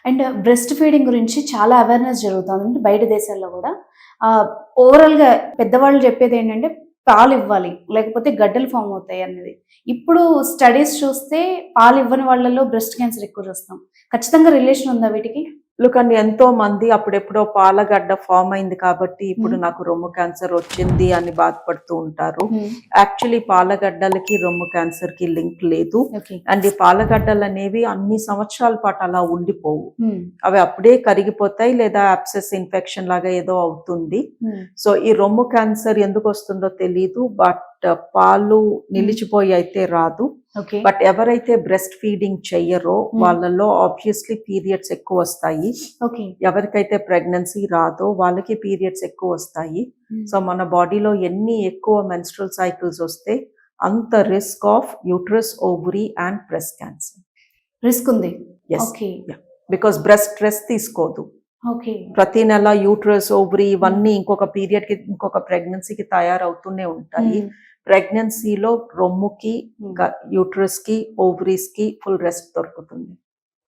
And breast feeding గురించి చాలా awareness జరుగుతోంది బయట దేశాల్లో గూడా. ఓవరాల్‌గా పెద్దవాళ్ళు చెప్పేదేంటంటే పాలివ్వాలి. లేకపోతే గడ్డలు ఫార్మ్ అవుతాయన్నది. ఇప్పుడు స్టడీస్ చూస్తే పాలివ్వని వాళ్ళలో బ్రెస్ట్ క్యాన్సర్ ఎక్కువ చూస్తున్నాం. ఖచ్చితంగా రిలేషన్ ఉందా వీటికి? లుకండి ఎంతో మంది అప్పుడెప్పుడో పాలగడ్డ ఫామ్ అయింది కాబట్టి ఇప్పుడు హ్మ్. నాకు రొమ్ము క్యాన్సర్ వచ్చింది అని బాధపడుతూ ఉంటారు. హ్మ్. యాక్చువల్లీ పాలగడ్డలకి రొమ్ము క్యాన్సర్ కి లింక్ లేదు. ఓకే. అండ్ ఈ పాలగడ్డలు అనేవి అన్ని సంవత్సరాల పాటు అలా ఉండిపోవు. హ్మ్. అవి అప్పుడే కరిగిపోతాయి లేదా అబ్సెస్ ఇన్ఫెక్షన్ లాగా ఏదో అవుతుంది. హ్మ్. సో ఈ రొమ్ము క్యాన్సర్ ఎందుకు వస్తుందో తెలీదు. బట్ పాలు నిలిచిపోయి అయితే రాదు. ఓకే. బట్ ఎవరైతే బ్రెస్ట్ ఫీడింగ్ చెయ్యరో వాళ్ళలో ఆబ్వియస్లీ పీరియడ్స్ ఎక్కువ వస్తాయి. ఓకే. ఎవరికైతే ప్రెగ్నెన్సీ రాదో వాళ్ళకి పీరియడ్స్ ఎక్కువ వస్తాయి. హ్మ్. సో మన బాడీలో ఎన్ని ఎక్కువ మెన్స్ట్రల్ సైకిల్స్ వస్తే అంత risk of uterus, ovary and breast cancer. Risk ఉంది. Yes, okay. Because breast rest తీసుకోదు. ఓకే. ప్రతి నెల యూట్రస్, ఓవరీ ఇవన్నీ ఇంకొక పీరియడ్ కి ఇంకొక ప్రెగ్నెన్సీకి తయారవుతూనే ఉంటాయి. హ్మ్. ప్రెగ్నెన్సీలో రొమ్ముకి, హ్మ్. యూట్రస్ కి, ఓవరీస్ కి ఫుల్ రెస్ట్ దొరుకుతుంది.